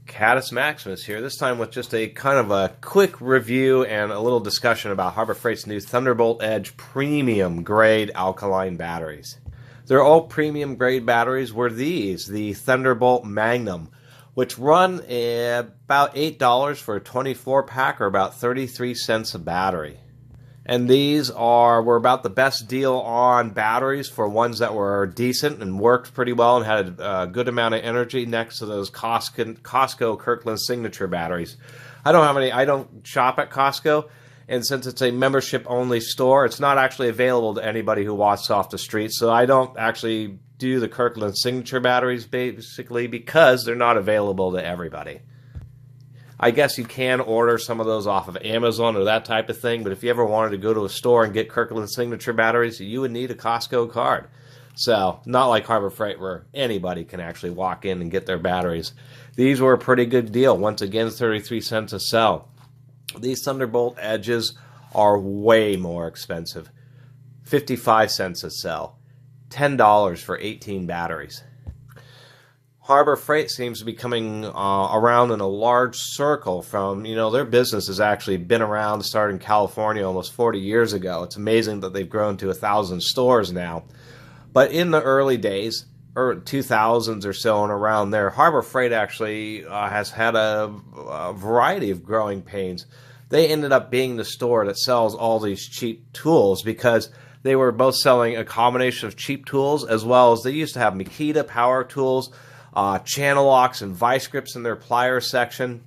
Catus Maximus here, this time with just a kind of a quick review and a little discussion about Harbor Freight's new ThunderBolt Edge premium grade alkaline batteries. Their all premium grade batteries were these, the ThunderBolt Magnum, which run about $8 for a 24 pack or about 33 cents a battery. And these were about the best deal on batteries for ones that were decent and worked pretty well and had a good amount of energy next to those Costco Kirkland Signature batteries. I don't shop at Costco, and since it's a membership-only store, it's not actually available to anybody who walks off the street, so I don't actually do the Kirkland Signature batteries basically because they're not available to everybody. I guess you can order some of those off of Amazon or that type of thing, but if you ever wanted to go to a store and get Kirkland Signature batteries, you would need a Costco card. So, not like Harbor Freight where anybody can actually walk in and get their batteries. These were a pretty good deal. Once again, 33 cents a cell. These ThunderBolt Edges are way more expensive. 55 cents a cell. $10 for 18 batteries. Harbor Freight seems to be coming around in a large circle from, their business has actually been around, started in California almost 40 years ago. It's amazing that they've grown to 1,000 stores now. But in the early days, or 2000s or so and around there, Harbor Freight actually has had a variety of growing pains. They ended up being the store that sells all these cheap tools because they were both selling a combination of cheap tools as well as they used to have Makita power tools, channel locks and vice grips in their plier section.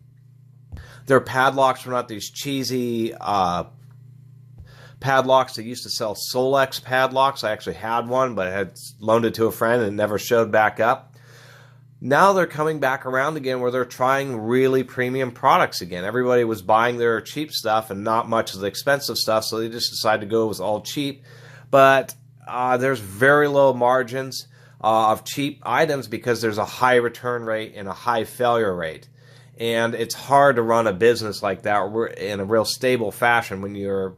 Their padlocks were not these cheesy padlocks. They used to sell Solex padlocks. I actually had one, but I had loaned it to a friend and it never showed back up. Now they're coming back around again where they're trying really premium products again. Everybody was buying their cheap stuff and not much of the expensive stuff, so they just decided to go with all cheap. But there's very low margins of cheap items because there's a high return rate and a high failure rate. And it's hard to run a business like that in a real stable fashion when you're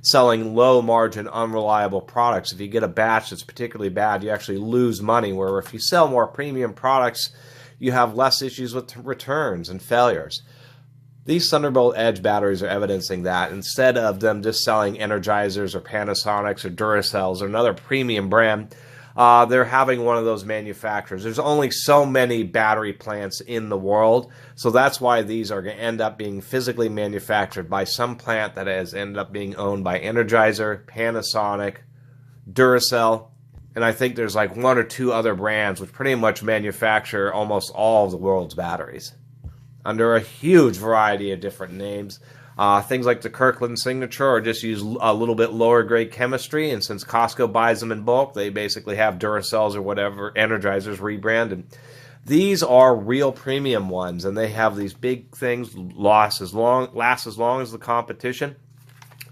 selling low margin, unreliable products. If you get a batch that's particularly bad, you actually lose money, where if you sell more premium products, you have less issues with returns and failures. These ThunderBolt Edge batteries are evidencing that. Instead of them just selling Energizers or Panasonics or Duracells or another premium brand, they're having one of those manufacturers. There's only so many battery plants in the world, so that's why these are going to end up being physically manufactured by some plant that has ended up being owned by Energizer, Panasonic, Duracell, and I think there's like one or two other brands which pretty much manufacture almost all of the world's batteries under a huge variety of different names. Things like the Kirkland Signature are just use a little bit lower grade chemistry, and since Costco buys them in bulk, they basically have Duracells or whatever, Energizers rebranded. These are real premium ones, and they have these big things, last as long as the competition.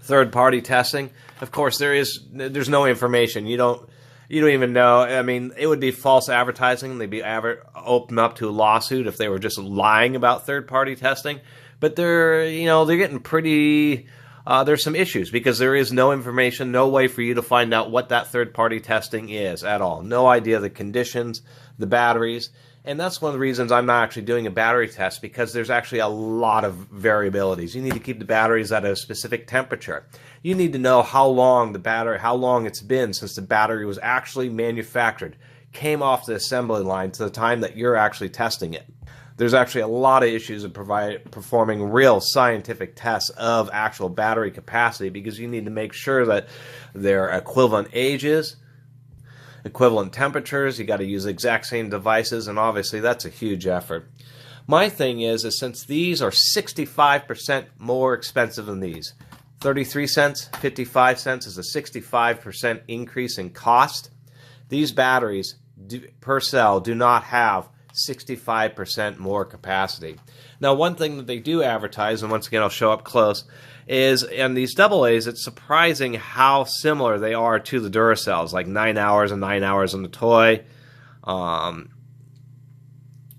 Third-party testing, of course, there's no information. You don't even know. I mean, it would be false advertising. They'd be open up to a lawsuit if they were just lying about third-party testing. But they're getting pretty, there's some issues because there is no information, no way for you to find out what that third-party testing is at all. No idea the conditions, the batteries. And that's one of the reasons I'm not actually doing a battery test, because there's actually a lot of variabilities. You need to keep the batteries at a specific temperature. You need to know how long it's been since the battery was actually manufactured, came off the assembly line to the time that you're actually testing it. There's actually a lot of issues in performing real scientific tests of actual battery capacity, because you need to make sure that they're equivalent ages, equivalent temperatures. You got to use the exact same devices, and obviously that's a huge effort. My thing is since these are 65% more expensive than these, 33 cents, 55 cents is a 65% increase in cost. These batteries per cell do not have 65% more capacity. Now, one thing that they do advertise, and once again I'll show up close, is in these AA's, it's surprising how similar they are to the Duracells, like 9 hours and 9 hours on the toy.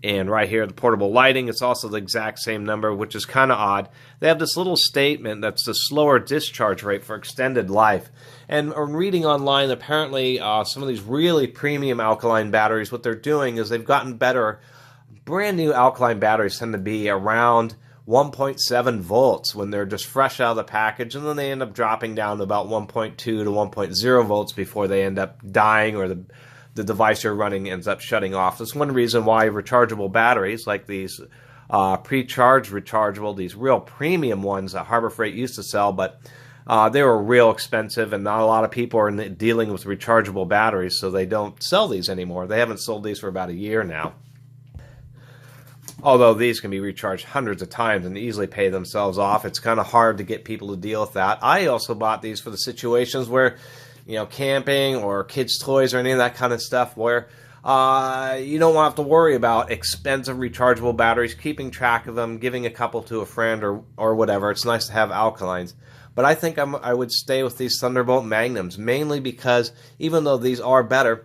And right here, the portable lighting, it's also the exact same number, which is kind of odd. They have this little statement that's the slower discharge rate for extended life. And reading online, apparently some of these really premium alkaline batteries, what they're doing is they've gotten better brand new alkaline batteries tend to be around 1.7 volts when they're just fresh out of the package, and then they end up dropping down to about 1.2 to 1.0 volts before they end up dying, or the device you're running ends up shutting off. That's one reason why rechargeable batteries like these pre-charged rechargeable, these real premium ones that Harbor Freight used to sell, but they were real expensive, and not a lot of people are dealing with rechargeable batteries, so they don't sell these anymore. They haven't sold these for about a year now. Although these can be recharged hundreds of times and easily pay themselves off, it's kind of hard to get people to deal with that. I also bought these for the situations where, camping or kids' toys or any of that kind of stuff where you don't have to worry about expensive rechargeable batteries, keeping track of them, giving a couple to a friend or whatever. It's nice to have alkalines. But I think I would stay with these ThunderBolt Magnums, mainly because even though these are better,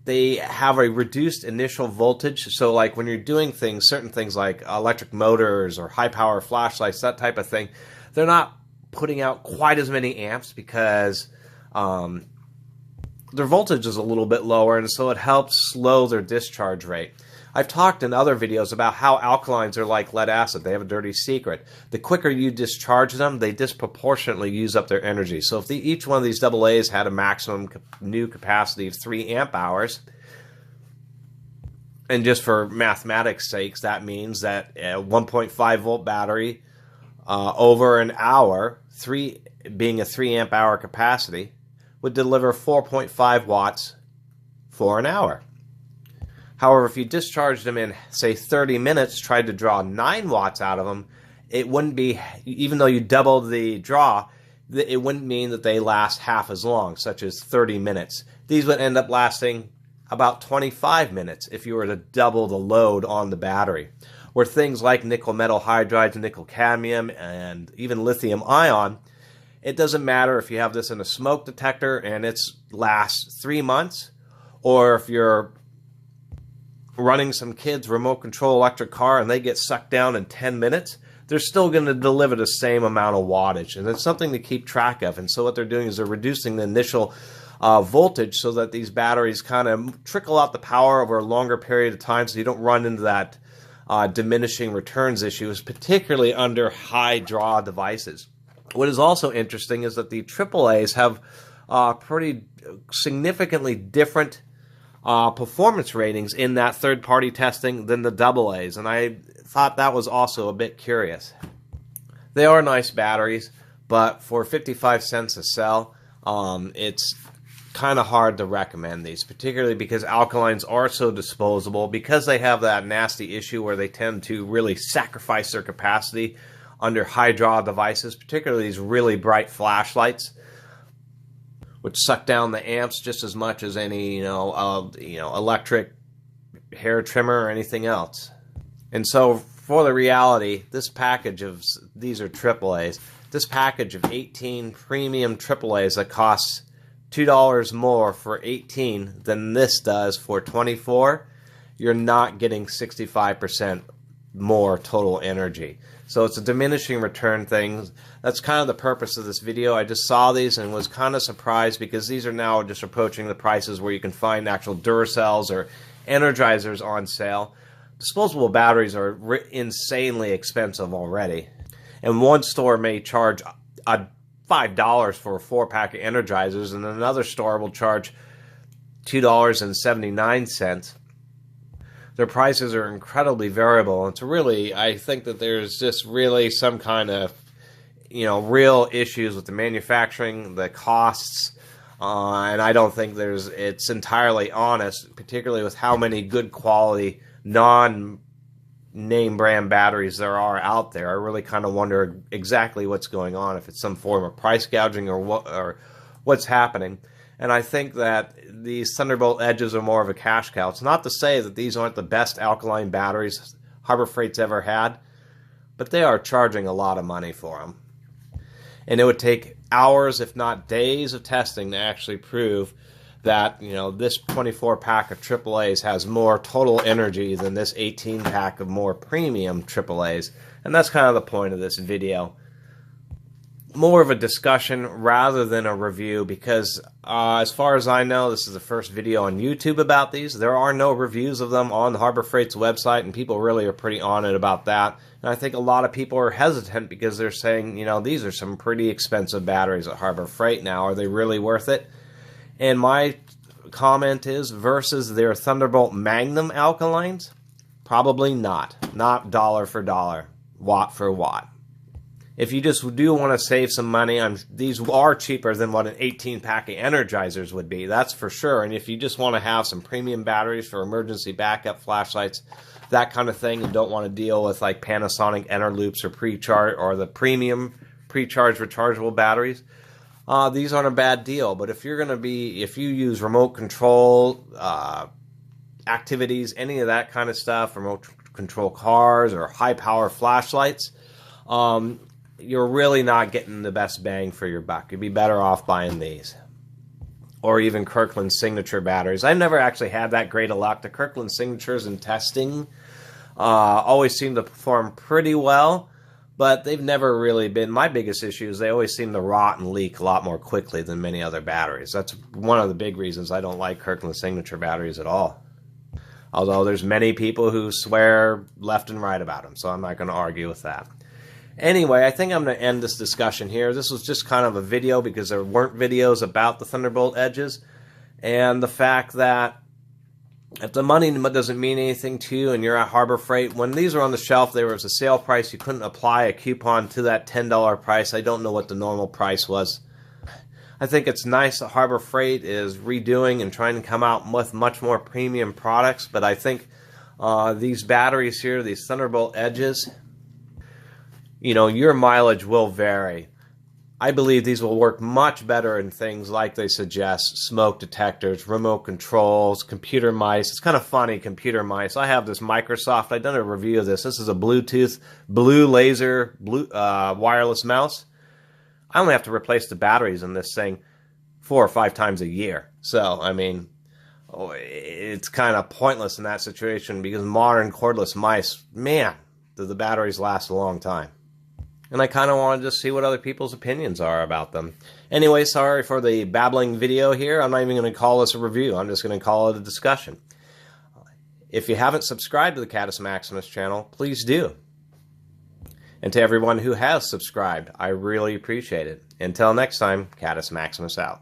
they have a reduced initial voltage. So like when you're doing certain things like electric motors or high power flashlights, that type of thing, they're not putting out quite as many amps because their voltage is a little bit lower, and so it helps slow their discharge rate. I've talked in other videos about how alkalines are like lead acid. They have a dirty secret. The quicker you discharge them, they disproportionately use up their energy. So if each one of these AA's had a maximum new capacity of 3 amp hours, and just for mathematics sakes, that means that a 1.5 volt battery over an hour, being a 3 amp hour capacity, would deliver 4.5 watts for an hour. However, if you discharged them in, say, 30 minutes, tried to draw 9 watts out of them, it wouldn't be, even though you doubled the draw, it wouldn't mean that they last half as long, such as 30 minutes. These would end up lasting about 25 minutes if you were to double the load on the battery. Where things like nickel metal hydride, nickel cadmium, and even lithium ion, it doesn't matter if you have this in a smoke detector and it lasts 3 months, or if you're running some kid's remote control electric car and they get sucked down in 10 minutes, they're still going to deliver the same amount of wattage. And it's something to keep track of. And so what they're doing is they're reducing the initial voltage so that these batteries kind of trickle out the power over a longer period of time, so you don't run into that diminishing returns issues, particularly under high draw devices. What is also interesting is that the AAAs have pretty significantly different performance ratings in that third-party testing than the AA's, and I thought that was also a bit curious. They are nice batteries, but for 55 cents a cell, it's kind of hard to recommend these, particularly because alkalines are so disposable, because they have that nasty issue where they tend to really sacrifice their capacity under high draw devices, particularly these really bright flashlights, which suck down the amps just as much as any electric hair trimmer or anything else. And so for the reality, this package of, these are AAAs, this package of 18 premium AAAs that costs $2 more for 18 than this does for 24, you're not getting 65% more total energy. So it's a diminishing return thing. That's kind of the purpose of this video. I just saw these and was kind of surprised because these are now just approaching the prices where you can find actual Duracells or Energizers on sale. Disposable batteries are insanely expensive already. And one store may charge $5 for a 4-pack of Energizers, and another store will charge $2.79. Their prices are incredibly variable. It's really, I think that there's just really some kind of, real issues with the manufacturing, the costs, and I don't think it's entirely honest, particularly with how many good quality non-name brand batteries there are out there. I really kind of wonder exactly what's going on, if it's some form of price gouging or what's happening. And I think that these ThunderBolt Edges are more of a cash cow. It's not to say that these aren't the best alkaline batteries Harbor Freight's ever had, but they are charging a lot of money for them. And it would take hours, if not days, of testing to actually prove that, this 24-pack of AAAs has more total energy than this 18-pack of more premium AAAs. And that's kind of the point of this video. more of a discussion rather than a review, because as far as I know, this is the first video on YouTube about these. There are no reviews of them on Harbor Freight's website, and people really are pretty on it about that. And I think a lot of people are hesitant because they're saying, you know, these are some pretty expensive batteries at Harbor Freight now. Are they really worth it? And my comment is, versus their Thunderbolt Magnum alkalines, probably not. Not dollar for dollar, watt for watt. If you just do want to save some money, these are cheaper than what an 18-pack of Energizers would be, that's for sure. And if you just want to have some premium batteries for emergency backup flashlights, that kind of thing, and don't want to deal with like Panasonic Enerloops or Precharge or the premium pre-charged rechargeable batteries, these aren't a bad deal. But if you use remote control activities, any of that kind of stuff, remote control cars or high power flashlights, you're really not getting the best bang for your buck. You'd be better off buying these. Or even Kirkland Signature batteries. I've never actually had that great of luck. The Kirkland Signatures in testing always seem to perform pretty well, but they've never really been. My biggest issue is they always seem to rot and leak a lot more quickly than many other batteries. That's one of the big reasons I don't like Kirkland Signature batteries at all. Although there's many people who swear left and right about them, so I'm not going to argue with that. Anyway, I think I'm going to end this discussion here. This was just kind of a video because there weren't videos about the Thunderbolt Edges, and the fact that if the money doesn't mean anything to you and you're at Harbor Freight, when these were on the shelf, there was a sale price. You couldn't apply a coupon to that $10 price. I don't know what the normal price was. I think it's nice that Harbor Freight is redoing and trying to come out with much more premium products, but I think these batteries here, these Thunderbolt Edges, you know, your mileage will vary. I believe these will work much better in things like they suggest: smoke detectors, remote controls, computer mice. It's kind of funny, computer mice. I have this Microsoft. I've done a review of this. This is a Bluetooth, blue laser, wireless mouse. I only have to replace the batteries in this thing 4 or 5 times a year. So, I mean, it's kind of pointless in that situation because modern cordless mice, man, do the batteries last a long time. And I kind of wanted to see what other people's opinions are about them. Anyway, sorry for the babbling video here. I'm not even going to call this a review. I'm just going to call it a discussion. If you haven't subscribed to the Catus Maximus channel, please do. And to everyone who has subscribed, I really appreciate it. Until next time, Catus Maximus out.